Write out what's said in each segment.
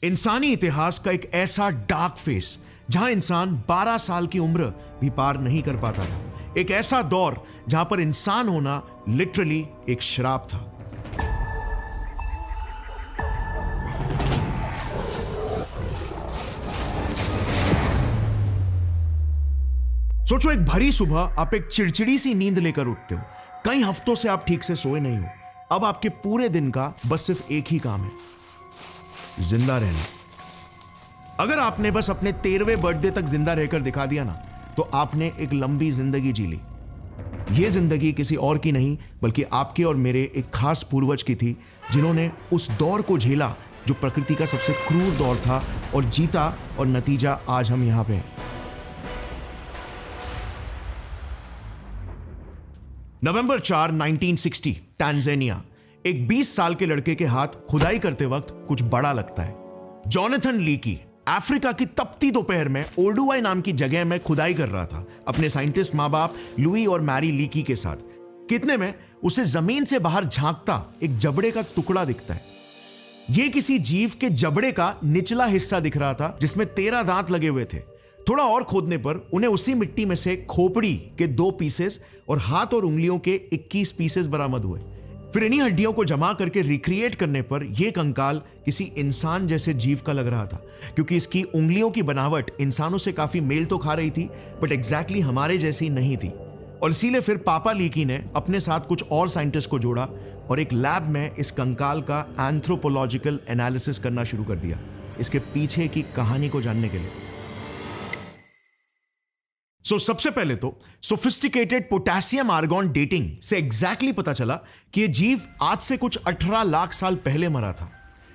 इंसानी इतिहास का एक ऐसा डार्क फेस जहां इंसान 12 साल की उम्र भी पार नहीं कर पाता था। एक ऐसा दौर जहां पर इंसान होना लिटरली एक श्राप था। सोचो, एक भरी सुबह आप एक चिड़चिड़ी सी नींद लेकर उठते हो। कई हफ्तों से आप ठीक से सोए नहीं हो। अब आपके पूरे दिन का बस सिर्फ एक ही काम है, जिंदा रहना। अगर आपने बस अपने 13वें बर्थडे तक जिंदा रहकर दिखा दिया ना, तो आपने एक लंबी जिंदगी जी ली। यह जिंदगी किसी और की नहीं बल्कि आपके और मेरे एक खास पूर्वज की थी, जिन्होंने उस दौर को झेला जो प्रकृति का सबसे क्रूर दौर था, और जीता, और नतीजा आज हम यहां पे हैं। नवंबर 4, 1960, टांजानिया। एक 20 साल के लड़के के हाथ खुदाई करते वक्त कुछ बड़ा लगता है। जोनाथन लीकी अफ्रीका की तपती दोपहर में ओल्डुवाई नाम की जगह में खुदाई कर रहा था अपने साइंटिस्ट मां बाप लुई और मैरी लीकी के साथ। कितने में उसे जमीन से बाहर झांकता एक जबड़े का टुकड़ा दिखता है। यह किसी जीव के जबड़े का निचला हिस्सा दिख रहा था, जिसमें 13 दांत लगे हुए थे। थोड़ा और खोदने पर उन्हें उसी मिट्टी में से खोपड़ी के 2 पीसेस और हाथ और उंगलियों के 21 पीसेस बरामद हुए। फिर इन्हीं हड्डियों को जमा करके रिक्रिएट करने पर यह कंकाल किसी इंसान जैसे जीव का लग रहा था, क्योंकि इसकी उंगलियों की बनावट इंसानों से काफी मेल तो खा रही थी, बट एग्जैक्टली हमारे जैसी नहीं थी। और इसीलिए फिर पापा लीकी ने अपने साथ कुछ और साइंटिस्ट को जोड़ा और एक लैब में इस कंकाल का एंथ्रोपोलॉजिकल एनालिसिस करना शुरू कर दिया, इसके पीछे की कहानी को जानने के लिए। सबसे पहले तो सोफिस्टिकेटेड पोटेशियम आर्गॉन डेटिंग से एग्जैक्टली पता चला कि यह जीव आज से कुछ 18 लाख साल पहले मरा था।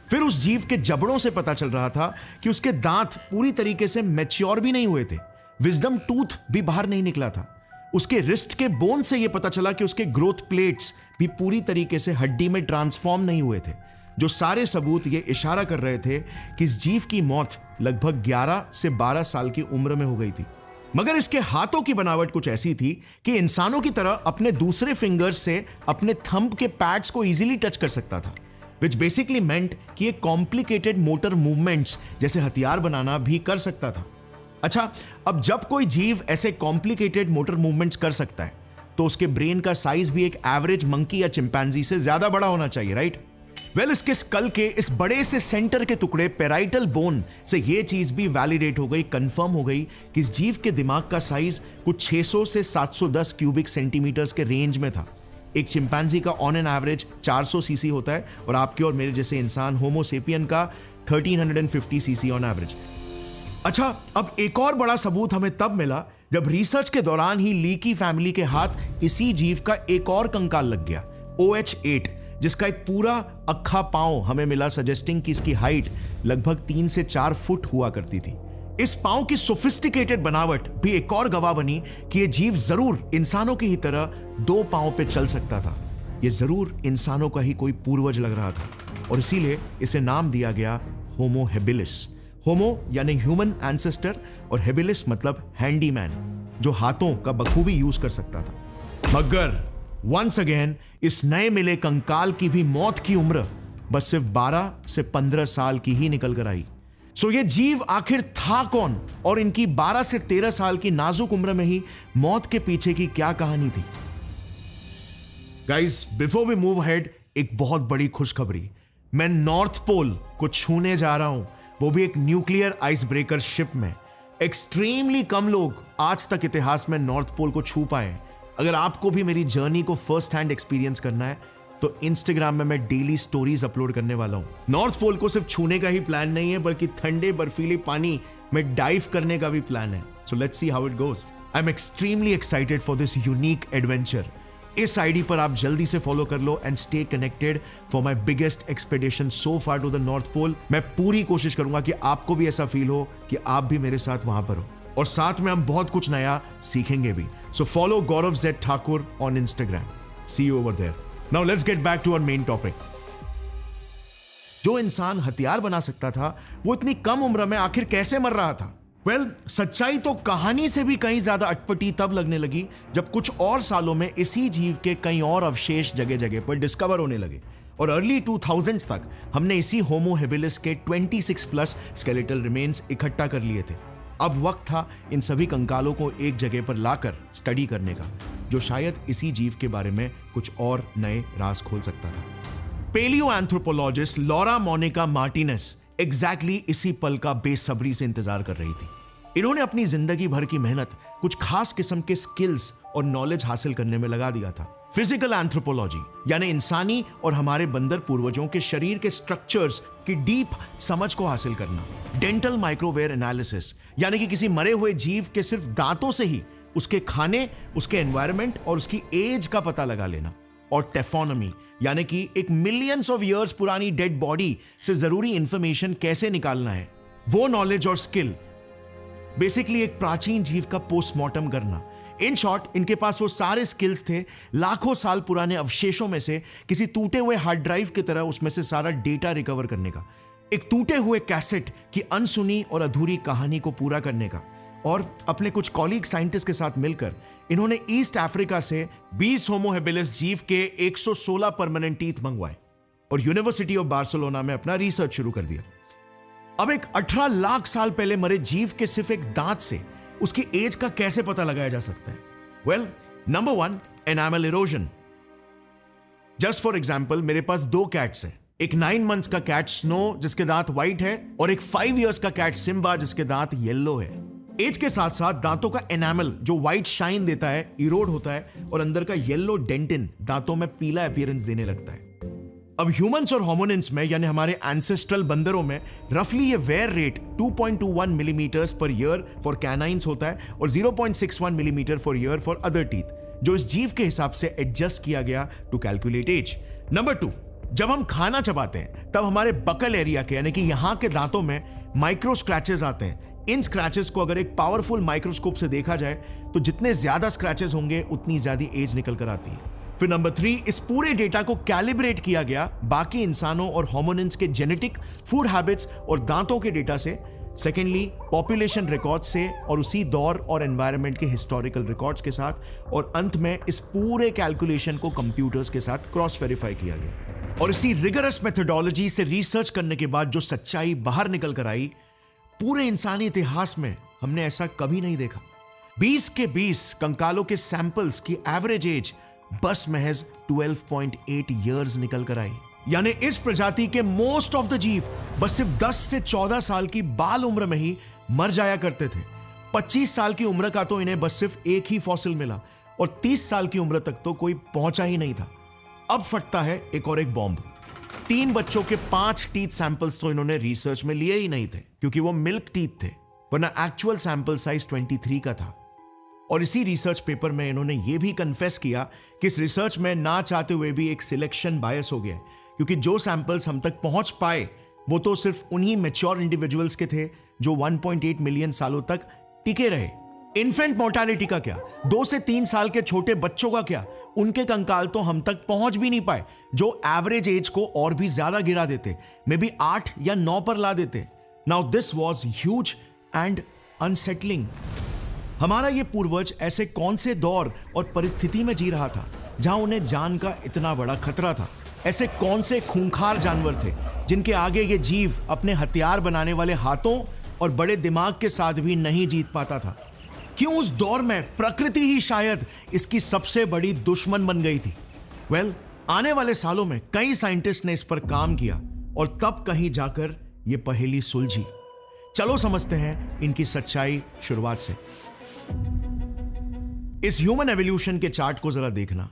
फिर उस जीव के जबड़ों से पता चल रहा था कि उसके दांत पूरी तरीके से मैच्योर भी नहीं हुए थे, विजडम टूथ भी बाहर नहीं निकला था। उसके रिस्ट के बोन से यह पता चला कि उसके ग्रोथ प्लेट्स भी पूरी तरीके से हड्डी में ट्रांसफॉर्म नहीं हुए थे, जो सारे सबूत यह इशारा कर रहे थे कि इस जीव की मौत लगभग 11 से 12 साल की उम्र में हो गई थी। मगर इसके हाथों की बनावट कुछ ऐसी थी कि इंसानों की तरह अपने दूसरे फिंगर्स से अपने थंब के पैड्स को इजीली टच कर सकता था, विच बेसिकली मेंट कि ये कॉम्प्लिकेटेड मोटर मूवमेंट्स जैसे हथियार बनाना भी कर सकता था। अच्छा, अब जब कोई जीव ऐसे कॉम्प्लिकेटेड मोटर मूवमेंट्स कर सकता है, तो उसके ब्रेन का साइज भी एक एवरेज मंकी या चिंपैंजी से ज्यादा बड़ा होना चाहिए, राइट? वेल, इसके स्कल के इस बड़े से सेंटर के टुकड़े पेराइटल बोन से यह चीज भी वैलिडेट हो गई, कंफर्म हो गई कि इस जीव के दिमाग का साइज कुछ 600 से 710 क्यूबिक सेंटीमीटर्स के रेंज में था। एक चिंपैंजी का ऑन एन एवरेज 400 सीसी होता है, और आपके और मेरे जैसे इंसान होमोसेपियन का 1350 सीसी ऑन एवरेज। अच्छा, अब एक और बड़ा सबूत हमें तब मिला जब रिसर्च के दौरान ही लीकी फैमिली के हाथ इसी जीव का एक और कंकाल लग गया, OH8, जिसका एक पूरा अक्खा पांव हमें मिला, सजेस्टिंग कि इसकी हाइट लगभग 3 से 4 फुट हुआ करती थी। इस पांव की सोफिस्टिकेटेड बनावट भी एक और गवाह बनी कि यह जीव जरूर इंसानों की ही तरह 2 पांव पे चल सकता था। यह जरूर इंसानों का ही कोई पूर्वज लग रहा था, और इसीलिए इसे नाम दिया गया होमो हेबिलिस। होमो यानी ह्यूमन एंसेस्टर, और हेबिलिस मतलब हैंडीमैन, जो हाथों का बखूबी यूज कर सकता था। मगर वंस अगेन इस नए मिले कंकाल की भी मौत की उम्र बस सिर्फ 12 से 15 साल की ही निकल कर आई। ये जीव आखिर था कौन, और इनकी 12 से 13 साल की नाजुक उम्र में ही मौत के पीछे की क्या कहानी थी? Guys, before we move ahead, एक बहुत बड़ी खुशखबरी। मैं नॉर्थ पोल को छूने जा रहा हूं, वो भी एक न्यूक्लियर आइस ब्रेकर शिप में। एक्सट्रीमली कम लोग आज तक इतिहास में नॉर्थ पोल को छू पाए। अगर आपको भी मेरी जर्नी को फर्स्ट हैंड एक्सपीरियंस करना है, तो इंस्टाग्राम में मैं डेली स्टोरीज अपलोड करने वाला हूं। नॉर्थ पोल को सिर्फ छूने का ही प्लान नहीं है, बल्कि ठंडे बर्फीले पानी में डाइव करने का भी प्लान है। So let's see how it goes. I am extremely excited for this unique adventure. इस आईडी पर आप जल्दी से फॉलो कर लो and stay connected for my biggest expedition so far to the North Pole. मैं पूरी कोशिश करूंगा कि आपको भी ऐसा फील हो कि आप भी मेरे साथ वहां पर हो, और साथ में हम बहुत कुछ नया सीखेंगे भी। So follow Gaurav Z Thakur on Instagram. See you over there. Now let's get back to our main topic. जो इंसान हथियार बना सकता था, वो इतनी कम उम्र में आखिर कैसे मर रहा था? Well, सच्चाई तो कहानी से भी कहीं ज्यादा अटपटी तब लगने लगी जब कुछ और सालों में इसी जीव के कई और अवशेष जगह जगह पर डिस्कवर होने लगे। और अर्ली 2000s तक हमने इसी होमो हेबिलिस के 26 प्लस स्केलेटल रिमेन्स इकट्ठा कर लिए थे। अब वक्त था इन सभी कंकालों को एक जगह पर लाकर स्टडी करने का, जो शायद इसी जीव के बारे में कुछ और नए राज खोल सकता था। Paleo anthropologist Laura Monica Martinez exactly इसी पल का बेसब्री से इंतजार कर रही थी। इन्होंने अपनी जिंदगी भर की मेहनत कुछ खास किस्म के स्किल्स और नॉलेज हासिल करने में लगा दिया था। फिजिकल एंथ्रोपोलॉजी यानी इंसानी और हमारे बंदर पूर्वजों के शरीर के स्ट्रक्चर्स की डीप समझ को हासिल करना। डेंटल माइक्रोवेयर एनालिसिस यानी कि किसी मरे हुए जीव के सिर्फ दांतों से ही उसके खाने, उसके एनवायरनमेंट और उसकी एज का पता लगा लेना। और टेफोनमी यानी कि एक मिलियंस ऑफ ईयर्स पुरानी डेड बॉडी से जरूरी इंफॉर्मेशन कैसे निकालना है, वो नॉलेज और स्किल। बेसिकली एक प्राचीन जीव का पोस्टमार्टम करना। इन शॉर्ट, इनके पास वो सारे स्किल्स थे लाखों साल पुराने अवशेषों में से किसी टूटे हुए हार्ड ड्राइव की तरह उसमें से सारा डेटा रिकवर करने का, एक टूटे हुए कैसेट की अनसुनी और अधूरी कहानी को पूरा करने का। और अपने कुछ कॉलीग साइंटिस्ट के साथ मिलकर इन्होंने ईस्ट अफ्रीका से 20 होमो हेबिलिस जीव के 116 परमानेंट टीथ मंगवाए और यूनिवर्सिटी ऑफ बार्सिलोना में अपना रिसर्च शुरू कर दिया। अब एक 18 लाख साल पहले मरे जीव के सिर्फ एक दांत से उसकी एज का कैसे पता लगाया जा सकता है? Well, number 1, enamel erosion. Just for example, मेरे पास 2 कैट्स हैं। एक 9 मंथ्स का कैट स्नो जिसके दांत व्हाइट है और एक 5 इयर्स का कैट सिम्बा जिसके दांत येलो है। एज के साथ साथ दांतों का एनामल जो व्हाइट शाइन देता है इरोड होता है और अंदर का येलो डेंटिन दांतों में पीला अपीयरेंस देने लगता है। अब ह्यूमंस और होमिनिन्स में यानी हमारे एंसेस्ट्रल बंदरों में रफली ये wear rate 2.21 millimetres per year for canines होता है और 0.61 millimetre for year for other teeth, जो इस जीव के हिसाब से एडजस्ट किया गया टू कैलकुलेट एज। नंबर 2, जब हम खाना चबाते हैं तब हमारे बकल एरिया के यानी कि यहां के दांतों में माइक्रो स्क्रैचेस आते हैं। इन स्क्रैचेस को अगर एक पावरफुल माइक्रोस्कोप से देखा जाए तो जितने ज्यादा स्क्रैचेस होंगे उतनी ज्यादा एज निकल कर आती है। फिर नंबर 3, इस पूरे डेटा को कैलिब्रेट किया गया बाकी इंसानों और होमिनिन्स के जेनेटिक, फूड हैबिट्स और दांतों के डेटा से। सेकेंडली, पॉपुलेशन रिकॉर्ड से और उसी दौर और एनवायरनमेंट के हिस्टोरिकल रिकॉर्ड्स के साथ। और अंत में इस पूरे कैलकुलेशन को कंप्यूटर्स के साथ क्रॉस वेरीफाई किया गया। और इसी रिगरस मेथोडोलॉजी से रिसर्च करने के बाद जो सच्चाई बाहर निकल कर आई, पूरे इंसानी इतिहास में हमने ऐसा कभी नहीं देखा। 20 के 20 कंकालों के सैंपल्स की एवरेज एज बस महज 12.8 ईयर्स निकल कर आई। यानी इस प्रजाति के मोस्ट ऑफ द जीव बस सिर्फ 10 से 14 साल की बाल उम्र में ही मर जाया करते थे। 25 साल की उम्र का तो इन्हें बस सिर्फ एक ही फॉसिल मिला और 30 साल की उम्र तक तो कोई पहुंचा ही नहीं था। अब फटता है एक और एक बॉम्ब। 3 बच्चों के 5 टीथ सैंपल्स तो इन्होंने रिसर्च में लिए ही नहीं थे क्योंकि वो मिल्क टीथ थे, वरना एक्चुअल सैंपल साइज 23 का था। और इसी रिसर्च पेपर में इन्होंने ये भी कन्फेस किया कि इस रिसर्च में ना चाहते हुए भी एक सिलेक्शन बायस हो गया, क्योंकि जो सैंपल्स हम तक पहुंच पाए वो तो सिर्फ उन्हीं मैच्योर इंडिविजुअल्स के थे जो 1.8 मिलियन सालों तक टिके रहे। इन्फेंट मोर्टालिटी का क्या, 2 से 3 साल के छोटे बच्चों का क्या, उनके कंकाल तो हम तक पहुंच भी नहीं पाए, जो एवरेज एज को और भी ज्यादा गिरा देते, मे बी 8 या 9 पर ला देते। Now this was huge and unsettling. हमारा ये पूर्वज ऐसे कौन से दौर और परिस्थिति में जी रहा था जहां उन्हें जान का इतना बड़ा खतरा था? ऐसे कौन से खूंखार जानवर थे जिनके आगे ये जीव अपने हथियार बनाने वाले हाथों और बड़े दिमाग के साथ भी नहीं जीत पाता था? क्यों उस दौर में प्रकृति ही शायद इसकी सबसे बड़ी दुश्मन बन गई थी? वेल, आने वाले सालों में कई साइंटिस्ट ने इस पर काम किया और तब कहीं जाकर यह पहेली सुलझी। चलो समझते हैं इनकी सच्चाई शुरुआत से। इस ह्यूमन एवोल्यूशन के चार्ट को जरा देखना।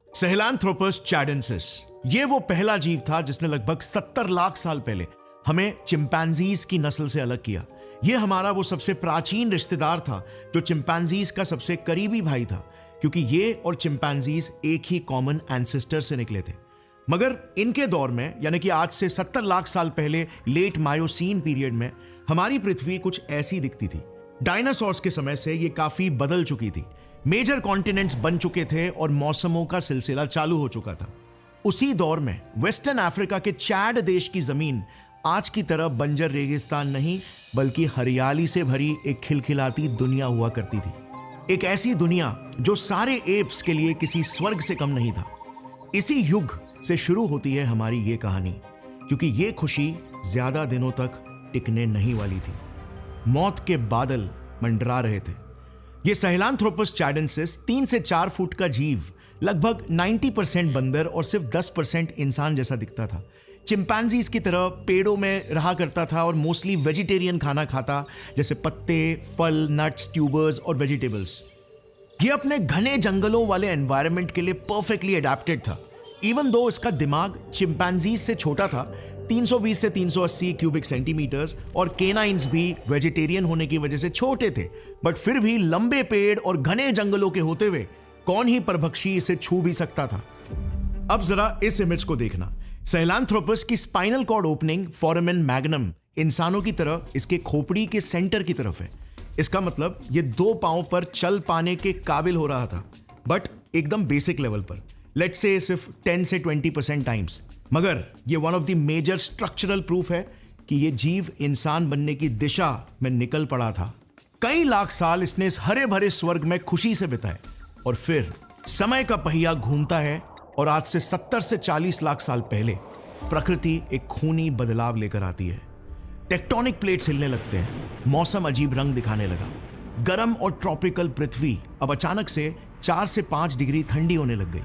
सहेलांथ्रोपस चैडेंसिस, यह वो पहला जीव था जिसने लगभग 70 लाख साल पहले हमें चिंपैंजीज की नस्ल से अलग किया। यह हमारा वो सबसे प्राचीन रिश्तेदार था जो चिंपैंजीज का सबसे करीबी भाई था, क्योंकि ये और चिंपैंजीज एक ही कॉमन एंसेस्टर से निकले थे। मगर इनके दौर में, यानी कि आज से 70 लाख साल पहले लेट मायोसीन पीरियड में, हमारी पृथ्वी कुछ ऐसी दिखती थी। डायनासोर्स के समय से ये काफी बदल चुकी थी। मेजर कॉन्टिनेंट्स बन चुके थे और मौसमों का सिलसिला चालू हो चुका था। उसी दौर में वेस्टर्न अफ्रीका के चैड देश की जमीन आज की तरह बंजर रेगिस्तान नहीं, बल्कि हरियाली से भरी एक खिलखिलाती दुनिया हुआ करती थी। एक ऐसी दुनिया जो सारे एप्स के लिए किसी स्वर्ग से कम नहीं था। इसी युग से शुरू होती है हमारी ये कहानी, क्योंकि ये खुशी ज्यादा दिनों तक टिकने नहीं वाली थी। मौत के बादल मंडरा रहे थे। ये सहेलांथ्रोपस चैडेंसिस 3 से 4 फुट का जीव लगभग 90% बंदर और सिर्फ 10% इंसान जैसा दिखता था। चिंपैंजीज की तरह पेड़ों में रहा करता था और मोस्टली वेजिटेरियन खाना खाता, जैसे पत्ते, फल, नट्स, ट्यूबर्स और वेजिटेबल्स। ये अपने घने जंगलों वाले एनवायरनमेंट के लिए परफेक्टली अडेप्टेड था। इवन दो इसका दिमाग चिंपैंजीज से छोटा था, 320 से 380 क्यूबिक सेंटीमीटर्स, और केनाइंस भी वेजिटेरियन होने की वजह से छोटे थे, बट फिर भी लंबे पेड़ और घने जंगलों के होते हुए कौन ही परभक्षी इसे छू भी सकता था। अब जरा इस इमेज को देखना। सहेलांथ्रोपस की spinal cord opening foramen magnum इंसानों की तरह इसके खोपड़ी के सेंटर की तरफ है। इसका मतलब ये 2 पांव पर चल पाने के काबिल हो रहा था, बट एकदम बेसिक लेवल पर, लेट्स से सिर्फ 10 से 20% टाइम्स। मगर ये one of the major structural proof है कि ये जीव इंसान बनने की दिशा में निकल पड़ा था। कई लाख साल इसने इस हरे भरे स्वर्ग में खुशी से बिताए, और फिर समय का पहिया घूमता है और आज से 70 से 40 लाख साल पहले प्रकृति एक खूनी बदलाव लेकर आती है। टेक्टोनिक प्लेट्स हिलने लगते हैं, मौसम अजीब रंग दिखाने लगा। गर्म और ट्रॉपिकल पृथ्वी अब अचानक से 4 से 5 डिग्री ठंडी होने लग गई।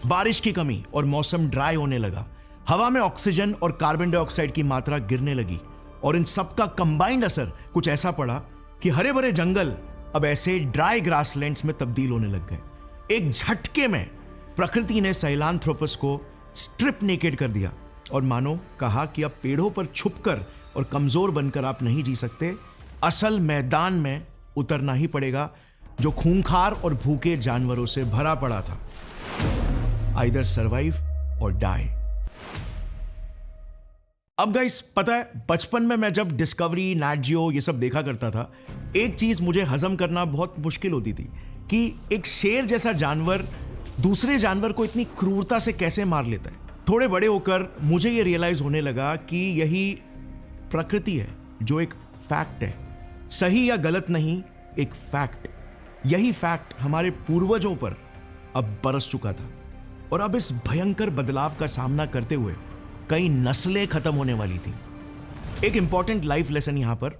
बारिश की कमी और मौसम ड्राई होने लगा। हवा में ऑक्सीजन और कार्बन डाइऑक्साइड की मात्रा गिरने लगी, और इन सबका कंबाइंड असर कुछ ऐसा पड़ा कि हरे भरे जंगल अब ऐसे ड्राई ग्रासलैंड्स में तब्दील होने लग गए। एक झटके में प्रकृति ने सहेलांथ्रोपस को स्ट्रिप नेकेड कर दिया और मानो कहा कि अब पेड़ों पर छुपकर और कमजोर बनकर आप नहीं जी सकते, असल मैदान में उतरना ही पड़ेगा, जो खूंखार और भूखे जानवरों से भरा पड़ा था। आइदर सर्वाइव और डाई। अब गाइस, पता है, बचपन में मैं जब डिस्कवरी, नैट जियो ये सब देखा करता था, एक चीज मुझे हजम करना बहुत मुश्किल होती थी कि एक शेर जैसा जानवर दूसरे जानवर को इतनी क्रूरता से कैसे मार लेता है। थोड़े बड़े होकर मुझे ये रियलाइज होने लगा कि यही प्रकृति है, जो एक फैक्ट है, सही या गलत नहीं, एक फैक्ट। यही फैक्ट हमारे पूर्वजों पर अब बरस चुका था, और अब इस भयंकर बदलाव का सामना करते हुए कई नस्लें खत्म होने वाली थी। एक इंपॉर्टेंट लाइफ लेसन यहां पर,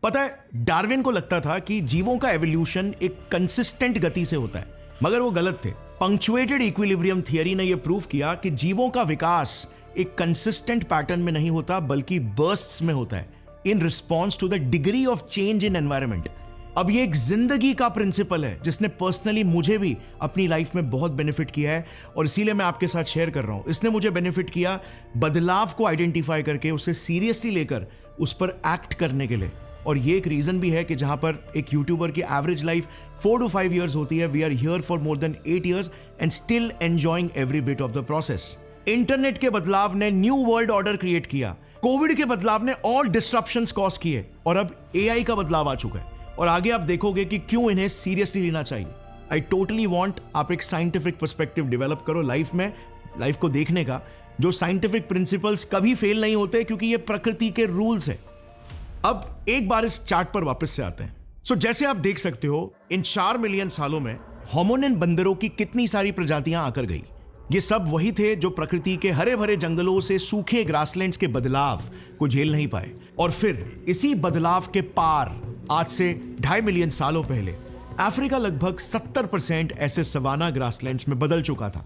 पता है, डार्विन को लगता था कि जीवों का एवोल्यूशन एक कंसिस्टेंट गति से होता है, मगर वो गलत थे। पंक्चुएटेड इक्विलिब्रियम थियरी ने यह प्रूव किया कि जीवों का विकास एक कंसिस्टेंट पैटर्न में नहीं होता, बल्कि बर्स्ट्स में होता है, in response to the degree of change in environment. अब ये एक जिंदगी का प्रिंसिपल है जिसने पर्सनली मुझे भी अपनी लाइफ में बहुत बेनिफिट किया है, और इसीलिए मैं आपके साथ शेयर कर रहा हूं। इसने मुझे बेनिफिट किया बदलाव को आइडेंटिफाई करके उसे सीरियसली लेकर उस पर एक्ट करने के लिए। और ये एक रीजन भी है कि जहां पर एक यूट्यूबर की एवरेज लाइफ 4 to 5 years होती है, we are here for more than 8 years and still enjoying every bit of the process. Internet के बदलाव ने न्यू वर्ल्ड ऑर्डर क्रिएट किया, कोविड के बदलाव ने और डिस्ट्रप्शंस कॉज किए, और अब एआई का बदलाव आ चुका है, और आगे आप देखोगे कि क्यों इन्हें सीरियसली लेना चाहिए। आई टोटली वॉन्ट आप एक साइंटिफिक पर्सपेक्टिव डेवलप करो लाइफ में, लाइफ को देखने का, जो साइंटिफिक प्रिंसिपल्स कभी फेल नहीं होते, क्योंकि ये प्रकृति के रूल्स है। अब एक बार इस चार्ट पर वापस से आते हैं। सो जैसे आप देख सकते हो, इन 4 मिलियन सालों में होमोनिन बंदरों की कितनी सारी प्रजातियां आकर गई। ये सब वही थे जो प्रकृति के हरे भरे जंगलों से सूखे ग्रासलैंड्स के बदलाव को झेल नहीं पाए, और फिर इसी बदलाव के पार आज से 2.5 मिलियन सालों पहले अफ्रीका लगभग 70% ऐसे सवाना ग्रासलैंड्स में बदल चुका था।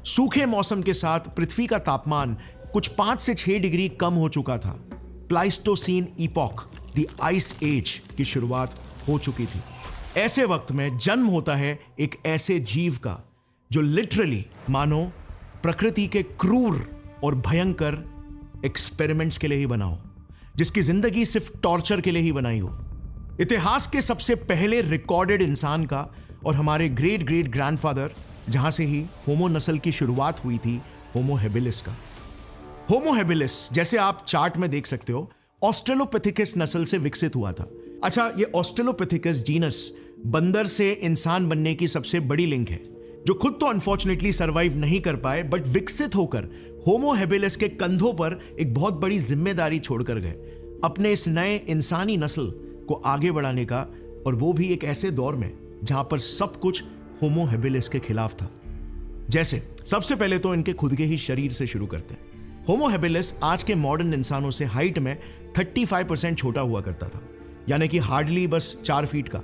सूखे मौसम के साथ पृथ्वी का तापमान कुछ 5 से 6 डिग्री कम हो चुका था। Pleistocene epoch, the ice age की शुरुआत हो चुकी थी। ऐसे वक्त में जन्म होता है एक ऐसे जीव का जो लिटरली मानो प्रकृति के क्रूर और भयंकर एक्सपेरिमेंट्स के लिए ही बना हो, जिसकी जिंदगी सिर्फ टॉर्चर के लिए ही बनाई हो। इतिहास के सबसे पहले रिकॉर्डेड इंसान का, और हमारे ग्रेट ग्रेट ग्रैंडफादर, जहां से ही होमो नस्ल की शुरुआत हुई थी, होमो हेबिलिस का। होमो हेबिलिस, जैसे आप चार्ट में देख सकते हो, ऑस्ट्रेलोपिथेकस नस्ल से विकसित हुआ था। अच्छा, ये ऑस्ट्रेलोपिथेकस जीनस बंदर से इंसान बनने की सबसे बड़ी लिंक है, जो खुद तो अनफॉर्चुनेटली सर्वाइव नहीं कर पाए, बट विकसित होकर होमो हेबिलिस के कंधों पर एक बहुत बड़ी जिम्मेदारी छोड़कर गए, अपने इस नए इंसानी नस्ल को आगे बढ़ाने का, और वो भी एक ऐसे दौर में जहां पर सब कुछ होमो हेबिलिस के खिलाफ था। जैसे सबसे पहले तो इनके खुद के ही शरीर से शुरू करते हैं। होमो हैबिलिस आज के मॉडर्न इंसानों से हाइट में 35% छोटा हुआ करता था, यानी कि हार्डली बस 4 फीट का।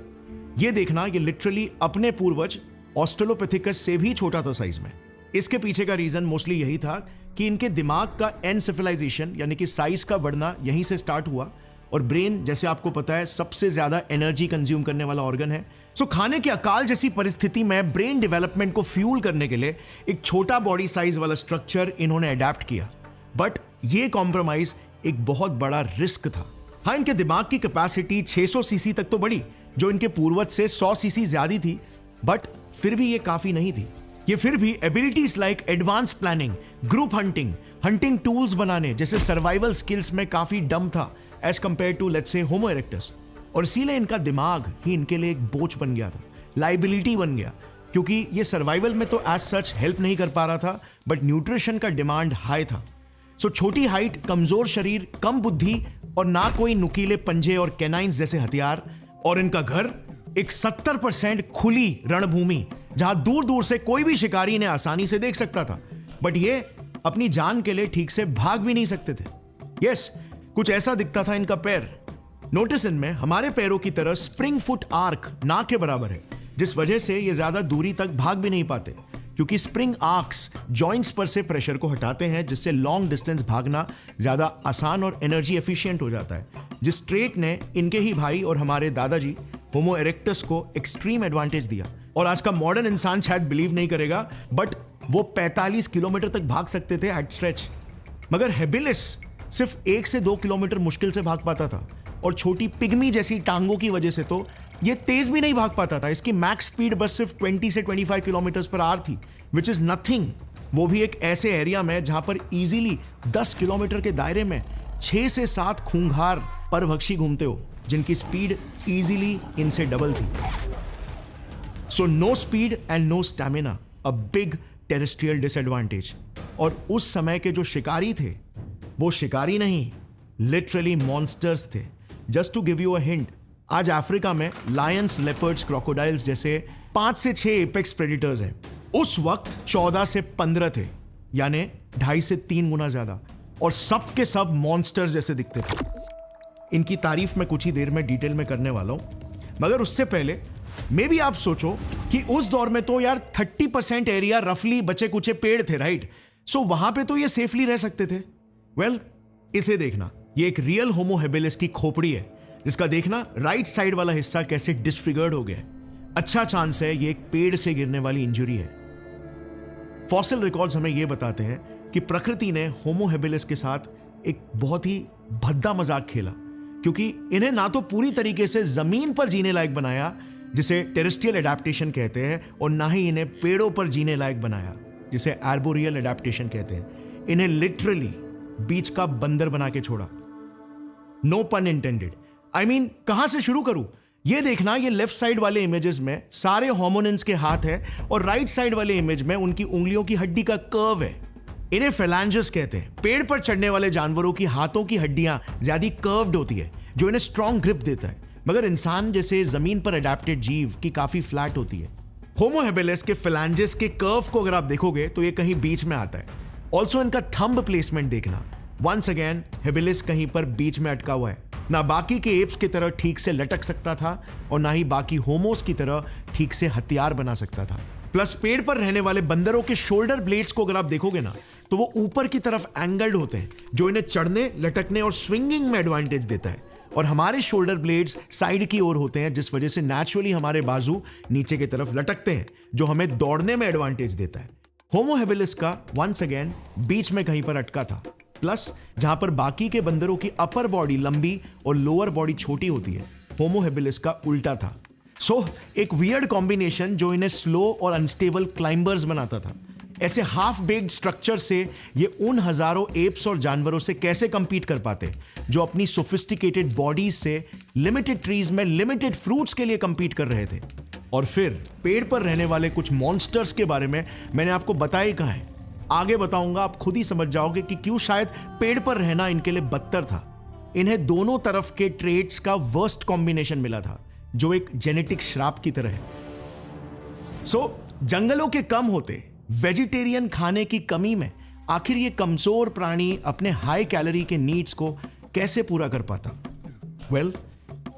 ये देखना, ये लिटरली अपने पूर्वज ऑस्ट्रेलोपिथेकस से भी छोटा था साइज में। इसके पीछे का रीजन मोस्टली यही था कि इनके दिमाग का एनसेफेलाइजेशन यानी कि साइज का बढ़ना यहीं से स्टार्ट हुआ। और ब्रेन, जैसे आपको पता है, सबसे ज्यादा एनर्जी कंज्यूम करने वाला ऑर्गन है। सो खाने के अकाल जैसी परिस्थिति में ब्रेन डेवलपमेंट को फ्यूल करने के लिए एक छोटा बॉडी साइज वाला स्ट्रक्चर इन्होंने अडेप्ट किया। बट ये कॉम्प्रोमाइज एक बहुत बड़ा रिस्क था। हाँ, इनके दिमाग की कैपेसिटी 600 सीसी तक तो बढ़ी, जो इनके पूर्वज से 100 सीसी ज्यादा थी, बट फिर भी ये काफी नहीं थी। ये फिर भी abilities like advance planning, group hunting, hunting tools बनाने जैसे सर्वाइवल स्किल्स में काफी डम था as compare to let's say homo erectus. और इसीलिए इनका दिमाग ही इनके लिए एक बोझ बन गया था, लाइबिलिटी बन गया, क्योंकि ये सर्वाइवल में तो एज सच हेल्प नहीं कर पा रहा था, बट न्यूट्रिशन का डिमांड हाई था। सो छोटी हाइट, कमजोर शरीर, कम बुद्धि और ना कोई नुकीले पंजे और कैनाइंस जैसे हथियार, और इनका घर एक 70% खुली रणभूमि जहां दूर दूर से कोई भी शिकारी इन्हें आसानी से देख सकता था, बट ये अपनी जान के लिए ठीक से भाग भी नहीं सकते थे। यस, कुछ ऐसा दिखता था इनका पैर। नोटिस इनमें हमारे पैरों की तरह स्प्रिंग फुट आर्क ना के बराबर है, जिस वजह से ये ज्यादा दूरी तक भाग भी नहीं पाते, क्योंकि स्प्रिंग आर्क्स जॉइंट्स पर से प्रेशर को हटाते हैं, जिससे लॉन्ग डिस्टेंस भागना ज्यादा आसान और एनर्जी एफिशिएंट हो जाता है। जिस ट्रेट ने इनके ही भाई और हमारे दादाजी होमो इरेक्टस को एक्सट्रीम एडवांटेज दिया। और आज का मॉडर्न इंसान शायद बिलीव नहीं करेगा, बट वो 45 किलोमीटर तक भाग सकते थे एट स्ट्रेच। मगर हेबिलिस सिर्फ 1 से 2 किलोमीटर मुश्किल से भाग पाता था, और छोटी पिग्मी जैसी टांगों की वजह से तो ये तेज भी नहीं भाग पाता था। इसकी मैक्स स्पीड बस सिर्फ 20 से 25 किलोमीटर पर आवर थी, विच इज नथिंग। वो भी एक ऐसे एरिया में जहां पर इजीली 10 किलोमीटर के दायरे में 6 से 7 खूंखार परभक्षी घूमते हो, जिनकी स्पीड इजीली इनसे डबल थी। So no speed and no stamina, a big terrestrial disadvantage. और उस समय के जो शिकारी थे, वो शिकारी नहीं, लिटरली मॉन्स्टर्स थे। Just to give you a hint, आज अफ्रीका में लायंस, लेपर्ड्स, क्रोकोडाइल्स जैसे 5 से 6 एपेक्स प्रेडिटर्स हैं। उस वक्त 14 से 15 थे, यानी 2.5 से 3 गुना ज्यादा, और सब के सब मॉन्स्टर्स जैसे दिखते थे। इनकी तारीफ मैं कुछ ही देर में डिटेल में करने वाला हूं, मगर उससे पहले मे भी आप सोचो कि उस दौर में तो यार 30% एरिया रफली बचे कुचे पेड़ थे, राइट? सो वहां पे तो ये सेफली रह सकते थे। वेल, इसे देखना, ये एक रियल होमो हेबिलिस की खोपड़ी है, जिसका देखना राइट साइड वाला हिस्सा कैसे डिसफिगर्ड हो गया है। अच्छा चांस है ये एक पेड़ से गिरने वाली इंजरी है। फॉसिल रिकॉर्ड्स हमें यह बताते हैं कि प्रकृति ने होमो हेबिलिस के साथ एक बहुत ही भद्दा मजाक खेला, क्योंकि इन्हें ना तो पूरी तरीके से जमीन पर जीने लायक बनाया, जिसे टेरेस्ट्रियल एडेप्टेशन कहते हैं, और ना ही इन्हें पेड़ों पर जीने लायक बनाया, जिसे आर्बोरियल एडेप्टेशन कहते हैं। इन्हें लिटरली बीच का बंदर बना के छोड़ा। नो पन इंटेंडेड। आई मीन, कहां से शुरू करूं? ये देखना, ये लेफ्ट साइड वाले इमेजेस में सारे होमोनिन्स के हाथ है, और राइट साइड वाले इमेज में उनकी उंगलियों की हड्डी का कर्व है। इन्हें फेलांजेस कहते हैं। पेड़ पर चढ़ने वाले जानवरों की हाथों की हड्डियां ज्यादा कर्व्ड होती है, जो इन्हें स्ट्रॉन्ग ग्रिप देता है, मगर इंसान जैसे जमीन पर अडेप्टेड जीव की काफी फ्लैट होती है। होमो हेबिलिस के फेलांजेस के कर्व को अगर आप देखोगे तो ये कहीं बीच में आता है। ऑल्सो इनका थंब प्लेसमेंट देखना, वंस अगेन हेबिलिस कहीं पर बीच में अटका हुआ है। ना बाकी के एप्स की तरह ठीक से लटक सकता था, और ना ही बाकी होमोस की तरह ठीक से हथियार बना सकता था। प्लस पेड़ पर रहने वाले बंदरों के शोल्डर ब्लेड्स को अगर आप देखोगे ना, तो वो ऊपर की तरफ एंगल्ड होते हैं, जो इन्हें चढ़ने, लटकने और स्विंगिंग में एडवांटेज देता है। और हमारे शोल्डर ब्लेड्स साइड की ओर होते हैं, जिस वजह से नेचुरली हमारे बाजू नीचे की तरफ लटकते हैं, जो हमें दौड़ने में एडवांटेज देता है। होमो हेबिलिस का वंस अगेन बीच में कहीं पर अटका था। प्लस जहां पर बाकी के बंदरों की अपर बॉडी लंबी और लोअर बॉडी छोटी होती है, होमो हेबिलिस का उल्टा था। सो एक वियर्ड कॉम्बिनेशन जो इन्हें स्लो और अनस्टेबल क्लाइंबर्स बनाता था। ऐसे हाफ बेक्ड स्ट्रक्चर से ये उन हजारों एप्स और जानवरों से कैसे कंपीट कर पाते, जो अपनी सोफिस्टिकेटेड बॉडीज से लिमिटेड ट्रीज में लिमिटेड फ्रूट्स के लिए कंपीट कर रहे थे। और फिर पेड़ पर रहने वाले कुछ मॉन्स्टर्स के बारे में मैंने आपको बताया ही कहा है, आगे बताऊंगा, आप खुद ही समझ जाओगे कि क्यों शायद पेड़ पर रहना इनके लिए बदतर था। इन्हें दोनों तरफ के ट्रेट्स का वर्स्ट कॉम्बिनेशन मिला था, जो एक जेनेटिक श्राप की तरह है। सो जंगलों के कम होते वेजिटेरियन खाने की कमी में आखिर ये कमजोर प्राणी अपने हाई कैलोरी के नीड्स को कैसे पूरा कर पाता? वेल,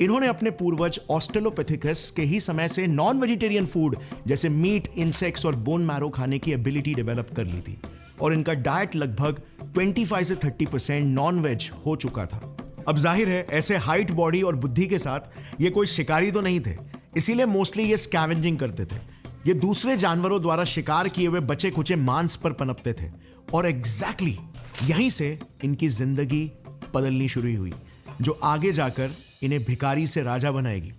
इन्होंने अपने पूर्वज ऑस्ट्रेलोपिथेकस के ही समय से नॉन वेजिटेरियन फूड जैसे मीट, इंसेक्ट्स और बोन मैरो खाने की एबिलिटी डेवलप कर ली थी और इनका डाइट लगभग 25 से 30% नॉन वेज हो चुका था। अब जाहिर है ऐसे हाइट, बॉडी और बुद्धि के साथ ये कोई शिकारी तो नहीं थे, इसीलिए मोस्टली ये स्कैवेंजिंग करते थे। ये दूसरे जानवरों द्वारा शिकार किए हुए बचे कुचे मांस पर पनपते थे और एग्जैक्टली यहीं से इनकी जिंदगी बदलनी शुरू हुई, जो आगे जाकर इन्हें भिखारी से राजा बनाएगी।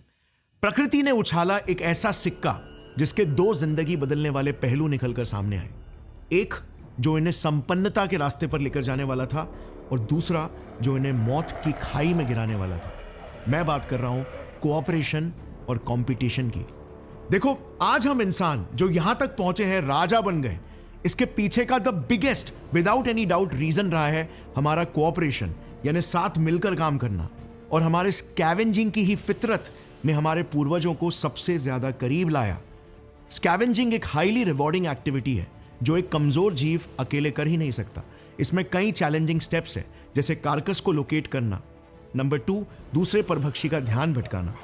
प्रकृति ने उछाला एक ऐसा सिक्का जिसके दो जिंदगी बदलने वाले पहलू निकलकर सामने आए। एक जो इन्हें संपन्नता के रास्ते पर लेकर जाने वाला था और दूसरा जो इन्हें मौत की खाई में गिराने वाला था। मैं बात कर रहा हूं कोऑपरेशन और कंपटीशन की। देखो, आज हम इंसान जो यहां तक पहुंचे हैं, राजा बन गए, इसके पीछे का the biggest without any doubt reason रहा है हमारा कोऑपरेशन, यानी साथ मिलकर काम करना। और हमारे स्कैवेंजिंग की ही फितरत ने हमारे पूर्वजों को सबसे ज्यादा करीब लाया। स्कैवेंजिंग एक हाईली रिवॉर्डिंग एक्टिविटी है जो एक कमजोर जीव अकेले कर ही नहीं सकता। इसमें कई चैलेंजिंग स्टेप्स है, जैसे कार्कस को लोकेट करना, नंबर 2 दूसरे परभक्षी का ध्यान भटकाना,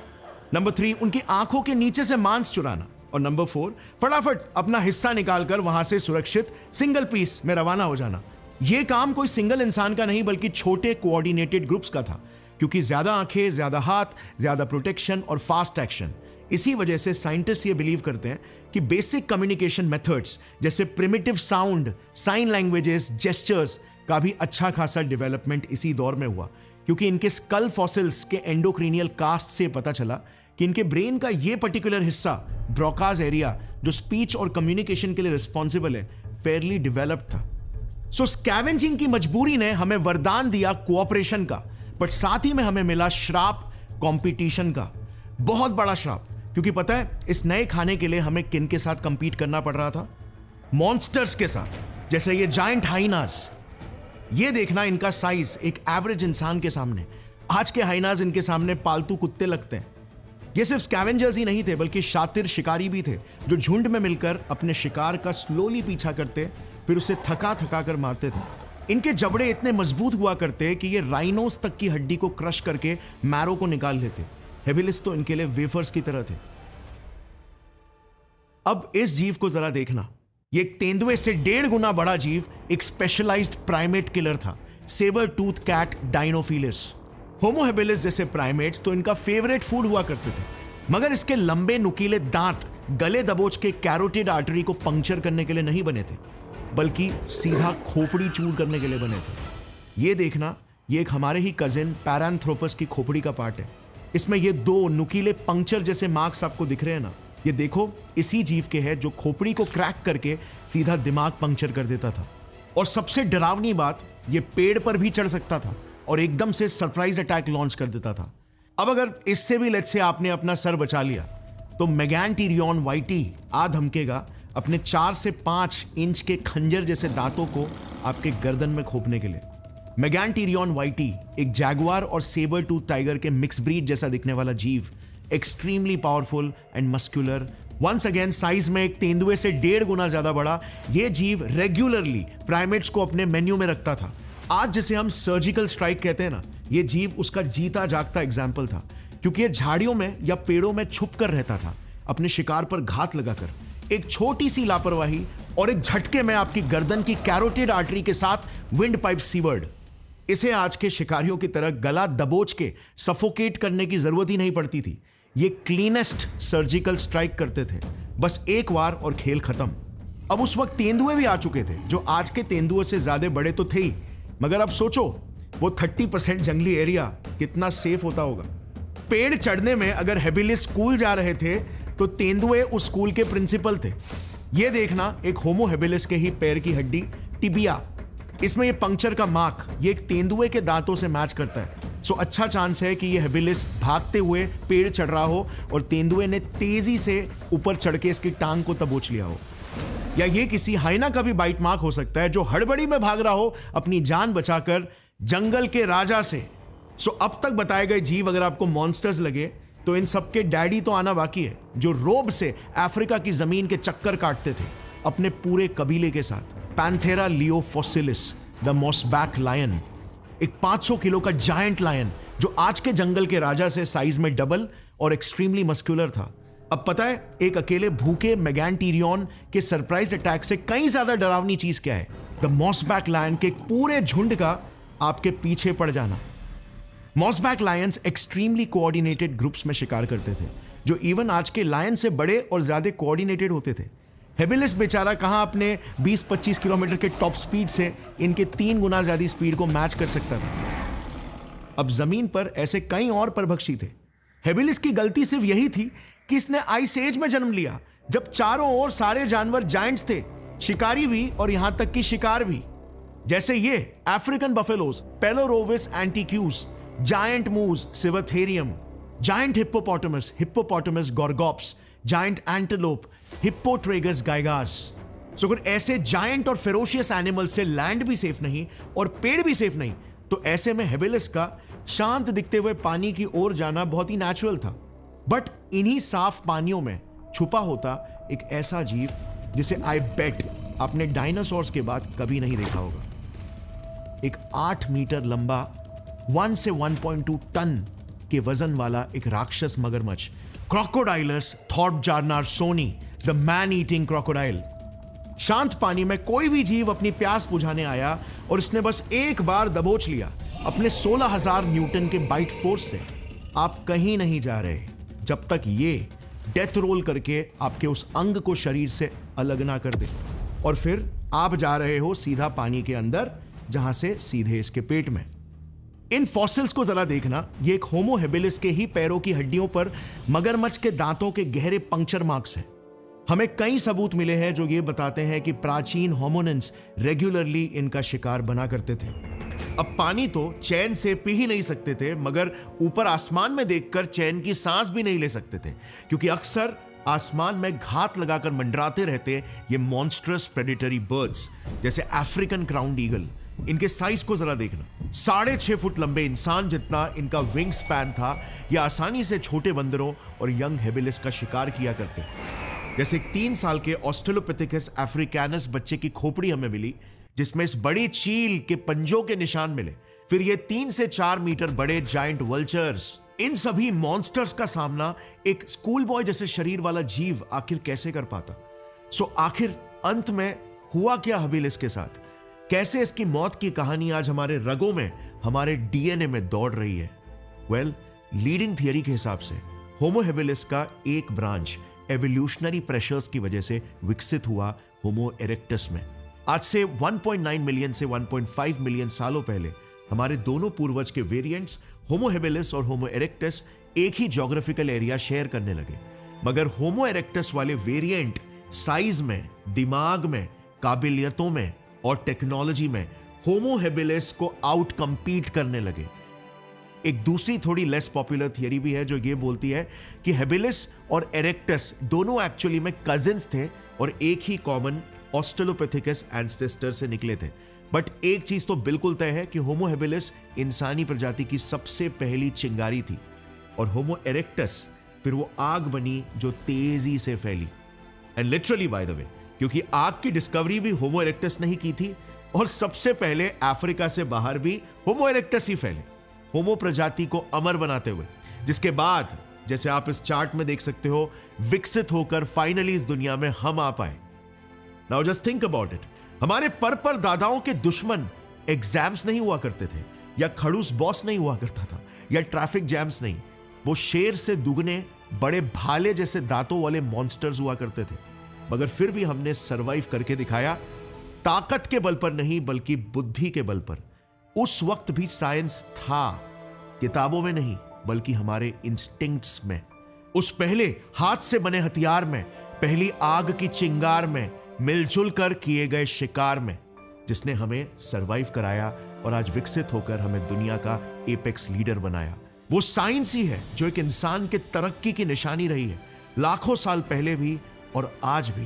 नंबर 3 उनकी आंखों के नीचे से मांस चुराना, और नंबर 4 फटाफट अपना हिस्सा निकालकर वहां से सुरक्षित सिंगल पीस में रवाना हो जाना। यह काम कोई सिंगल इंसान का नहीं बल्कि छोटे कोऑर्डिनेटेड ग्रुप्स का था, क्योंकि ज्यादा आंखें, ज्यादा हाथ, ज्यादा प्रोटेक्शन और फास्ट एक्शन। इसी वजह से साइंटिस्ट ये बिलीव करते हैं कि बेसिक कम्युनिकेशन मेथड्स जैसे primitive sound, sign languages, gestures का भी अच्छा खासा डेवलपमेंट इसी दौर में हुआ, क्योंकि इनके स्कल फॉसिल्स के एंडोक्रीनियल कास्ट से पता चला कि इनके ब्रेन का ये पर्टिकुलर हिस्सा, ब्रोकाज एरिया, जो स्पीच और कम्युनिकेशन के लिए रिस्पॉन्सिबल है, फेयरली डेवलप्ड था। सो स्कैवेंजिंग की मजबूरी ने हमें वरदान दिया कोऑपरेशन का, बट साथ ही में हमें मिला श्राप कंपटीशन का, बहुत बड़ा श्राप। क्योंकि पता है इस नए खाने के लिए हमें किन के साथ कंपीट करना पड़ रहा था? मॉन्स्टर्स के साथ, जैसे ये जायंट हाइनास। ये देखना इनका साइज एक एवरेज इंसान के सामने। आज के हाइनास इनके सामने पालतू कुत्ते लगते हैं। ये सिर्फ स्कैवेंजर्स ही नहीं थे बल्कि शातिर शिकारी भी थे, जो झुंड में मिलकर अपने शिकार का स्लोली पीछा करते, फिर उसे थका थका कर मारते थे। इनके जबड़े इतने मजबूत हुआ करते कि ये राइनोस तक की हड्डी को क्रश करके मैरो को निकाल लेते। हेबिलिस तो इनके लिए वेफर्स की तरह थे। अब इस जीव को जरा देखना। ये एक तेंदुए से 1.5 गुना बड़ा जीव, एक स्पेशलाइज्ड प्राइमेट किलर था, saber tooth cat Dinofelis. Homo habilis जैसे प्राइमेट्स तो इनका फेवरेट फूड हुआ करते थे, मगर इसके लंबे नुकीले दांत गले दबोच के कैरोटिड आर्टरी को पंक्चर करने के लिए नहीं बने थे, बल्कि सीधा खोपड़ी चूर करने के लिए बने थे। ये देखना, ये एक हमारे ही कजिन पैरांथ्रोपस की खोपड़ी का पार्ट है। इसमें ये 2 नुकीले पंक्चर जैसे मार्क्स आपको दिख रहे हैं ना, ये देखो इसी जीव के हैं जो खोपड़ी को क्रैक करके सीधा दिमाग पंक्चर कर देता था। और सबसे डरावनी बात, ये पेड़ पर भी चढ़ सकता था और एकदम से सरप्राइज अटैक लॉन्च कर देता था। अब अगर इससे भी लेट्स से आपने अपना सर बचा लिया, तो मेगानटीरियन वाइटी आ धमकेगा अपने 4 से 5 इंच के खंजर जैसे दांतों को आपके गर्दन में खोपने के लिए। मेगानटीरियन वाइटी एक जैगुआर और सेबर टूथ टाइगर के मिक्स ब्रीड जैसा दिखने वाला जीव, extremely powerful and muscular. Once again size में एक तेंदुए से 1.5 गुना ज्यादा बड़ा, यह जीव रेगुलरली प्राइमेट्स को अपने मेन्यू में रखता था। आज जिसे हम सर्जिकल स्ट्राइक कहते हैं ना, यह जीव उसका जीता जागता एग्जाम्पल था, क्योंकि यह झाड़ियों में या पेड़ों में छुप कर रहता था, अपने शिकार पर घात लगाकर। एक छोटी सी लापरवाही और एक झटके में आपकी गर्दन की कैरोटिड आर्टरी के साथ विंड पाइप सीवर्ड। इसे आज के शिकारियों की तरह गला दबोच के सफोकेट करने की जरूरत ही नहीं पड़ती थी। ये क्लीनेस्ट सर्जिकल स्ट्राइक करते थे, बस एक बार और खेल खत्म। अब उस वक्त तेंदुए भी आ चुके थे, जो आज के तेंदुए से ज्यादा बड़े तो थे ही, मगर अब सोचो वो 30% जंगली एरिया कितना सेफ होता होगा। पेड़ चढ़ने में अगर हेबिलिस स्कूल जा रहे थे तो तेंदुए उस स्कूल के प्रिंसिपल थे। यह देखना, एक होमो हेबिलिस के ही पैर की हड्डी टिबिया, इसमें ये पंक्चर का मार्क, ये एक तेंदुए के दांतों से मैच करता है। सो अच्छा चांस है कि ये हेबिलिस भागते हुए पेड़ चढ़ रहा हो और तेंदुए ने तेजी से ऊपर चढ़ के इसकी टांग को दबोच लिया हो। या ये किसी हाइना का भी बाइट मार्क हो सकता है, जो हड़बड़ी में भाग रहा हो अपनी जान बचाकर जंगल के राजा से। सो अब तक बताए गए जीव अगर आपको मॉन्स्टर्स लगे, तो इन सबके डैडी तो आना बाकी है, जो रोब से अफ्रीका की जमीन के चक्कर काटते थे अपने पूरे कबीले के साथ। पैंथेरा लियो फॉसिलिस, द मॉसबैक लायन, एक 500 किलो का जायंट लायन जो आज के जंगल के राजा से साइज में डबल और एक्सट्रीमली मस्कुलर था। अब पता है एक अकेले भूखे मेगानटीरियन के सरप्राइज अटैक से कई ज्यादा डरावनी चीज क्या है? द मॉसबैक लायन के पूरे झुंड का आपके पीछे पड़ जाना। मॉसबैक लायंस एक्सट्रीमली कोऑर्डिनेटेड ग्रुप्स में शिकार करते थे, जो इवन आज के लायन से बड़े और ज्यादा कोऑर्डिनेटेड होते थे। हेबिलिस बेचारा कहां अपने 20-25 किलोमीटर के टॉप स्पीड से इनके 3 गुना ज्यादा स्पीड को मैच कर सकता था। अब जमीन पर ऐसे कई और परभक्षी थे। हेबिलिस की गलती सिर्फ यही थी कि इसने आइस एज में जन्म लिया, जब चारों ओर सारे जानवर जायंट्स थे, शिकारी भी और यहां तक कि शिकार भी। जैसे ये African buffaloes, Pelorovis antiquus, giant moose, Sivatherium, giant hippopotamus, hippopotamus gorgops, giant antelope, Hippotragus gigas. So अगर ऐसे जायंट और फेरोशियस एनिमल से लैंड भी सेफ नहीं और पेड़ भी सेफ नहीं, तो ऐसे में हेबिलिस का शांत दिखते हुए पानी की ओर जाना बहुत ही नेचुरल था। बट इन्हीं साफ पानियों में छुपा होता एक ऐसा जीव जिसे आई बेट आपने डायनासोर्स के बाद कभी नहीं देखा होगा। एक 8 मीटर लंबा 1 से 1.2 टन के वजन वाला एक राक्षस मगरमच्छ, Crocodylus थॉर्पजार्नारसोनी, the man eating crocodile. शांत पानी में कोई भी जीव अपनी प्यास बुझाने आया और इसने बस एक बार दबोच लिया अपने 16,000 न्यूटन के बाइट फोर्स से। आप कहीं नहीं जा रहे जब तक ये डेथ रोल करके आपके उस अंग को शरीर से अलग ना कर दे, और फिर आप जा रहे हो सीधा पानी के अंदर, जहां से सीधे इसके पेट में। इन फॉसिल्स को जरा देखना, ये एक होमो हेबिलिस के ही पैरों की हड्डियों पर मगरमच्छ के दांतों के गहरे पंक्चर मार्क्स हैं। हमें कई सबूत मिले हैं जो ये बताते हैं कि प्राचीन होमोनिन्स रेगुलरली इनका शिकार बना करते थे। अब पानी तो चैन से पी ही नहीं सकते थे, मगर ऊपर आसमान में देखकर चैन की सांस भी नहीं ले सकते थे, क्योंकि अक्सर आसमान में घात लगाकर मंडराते रहते ये मॉन्स्ट्रस प्रेडेटरी बर्ड्स, जैसे अफ्रीकन क्राउन्ड ईगल। इनके साइज को जरा देखना, 6.5 फुट लंबे इंसान जितना इनका विंग स्पैन था। ये आसानी से छोटे बंदरों और यंग हेबिलिस का शिकार किया करते। जैसे 3 साल के ऑस्ट्रेलोपिथेकस अफ्रीकानस बच्चे की खोपड़ी हमें मिली, जिसमें इस बड़ी चील के पंजों के निशान मिले। फिर ये 3 से 4 मीटर बड़े जायंट वल्चर्स। इन सभी मॉन्स्टर्स का सामना एक स्कूल बॉय जैसे शरीर वाला जीव आखिर कैसे कर पाता? सो आखिर अंत में हुआ क्या हेबिलिस के साथ? कैसे इसकी मौत की कहानी आज हमारे रगों में, हमारे डीएनए में दौड़ रही है? वेल, लीडिंग थियरी के हिसाब से होमो हेबिलिस का एक ब्रांच एवोल्यूशनरी प्रेशर्स की वजह से विकसित हुआ होमो इरेक्टस में। आज से 1.9 मिलियन से 1.5 मिलियन सालों पहले हमारे दोनों पूर्वज के वेरिएंट्स होमो हेबिलिस और होमो इरेक्टस एक ही ज्योग्राफिकल एरिया शेयर करने लगे, मगर होमो इरेक्टस वाले वेरिएंट साइज में, दिमाग में, काबिलियतों में और टेक्नोलॉजी में होमो हेबिलिस को आउट कंपीट करने लगे। एक दूसरी थोड़ी लेस पॉपुलर थियरी भी है जो ये बोलती है कि हेबिलिस और इरेक्टस दोनों एक्चुअली में कजिन्स थे और एक ही कॉमन ऑस्ट्रेलोपिथेकस एंसेस्टर से निकले थे। बट एक चीज तो बिल्कुल तय है कि होमो हेबिलिस इंसानी प्रजाति की सबसे पहली चिंगारी थी, और होमो इरेक्टस फिर वो आग बनी जो तेजी से फैली। And literally by the way, क्योंकि आग की डिस्कवरी भी होमो इरेक्टस ने ही की थी, और सबसे पहले अफ्रीका से बाहर भी होमो इरेक्टस ही फैले, होमो प्रजाति को अमर बनाते हुए, जिसके बाद जैसे आप इस चार्ट में देख सकते हो विकसित होकर फाइनली इस दुनिया में हम आ पाए। Now just think about it, हमारे पर दादाओं के दुश्मन एग्जाम्स नहीं हुआ करते थे, या खड़ूस बॉस नहीं हुआ करता था, या ट्रैफिक जैम्स नहीं, वो शेर से दुगने बड़े भाले जैसे दांतों वाले मॉन्स्टर्स हुआ करते थे। मगर फिर भी हमने सरवाइव करके दिखाया, ताकत के बल पर नहीं बल्कि बुद्धि के बल पर। उस वक्त भी साइंस था, किताबों में नहीं बल्कि हमारे इंस्टिंक्ट्स में, उस पहले हाथ से बने हथियार में, पहली आग की चिंगार में, मिलजुल कर किए गए शिकार में, जिसने हमें सरवाइव कराया और आज विकसित होकर हमें दुनिया का एपेक्स लीडर बनाया। वो साइंस ही है जो एक इंसान के तरक्की की निशानी रही है, लाखों साल पहले भी और आज भी।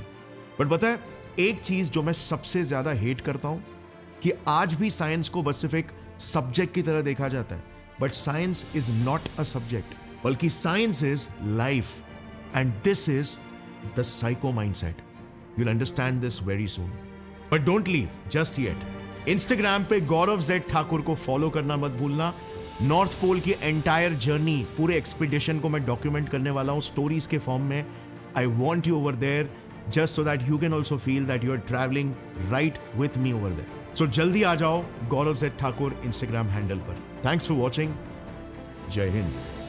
बट पता है एक चीज जो मैं सबसे ज्यादा हेट करता हूं, कि आज भी साइंस को बस सिर्फ एक सब्जेक्ट की तरह देखा जाता है। But science is not a subject, बल्कि science is life, and this is the psycho mindset. You'll understand this very soon. But don't leave just yet. Instagram पे गौरव जेड ठाकुर को फॉलो करना मत भूलना. नॉर्थ पोल की एंटायर जर्नी, पूरे expedition को मैं डॉक्यूमेंट करने वाला हूँ स्टोरीज के फॉर्म में. I want you over there just so that you can also feel that you are traveling right with me over there. So जल्दी आ जाओ गौरव जेड ठाकुर Instagram हैंडल पर. Thanks for watching. जय हिंद.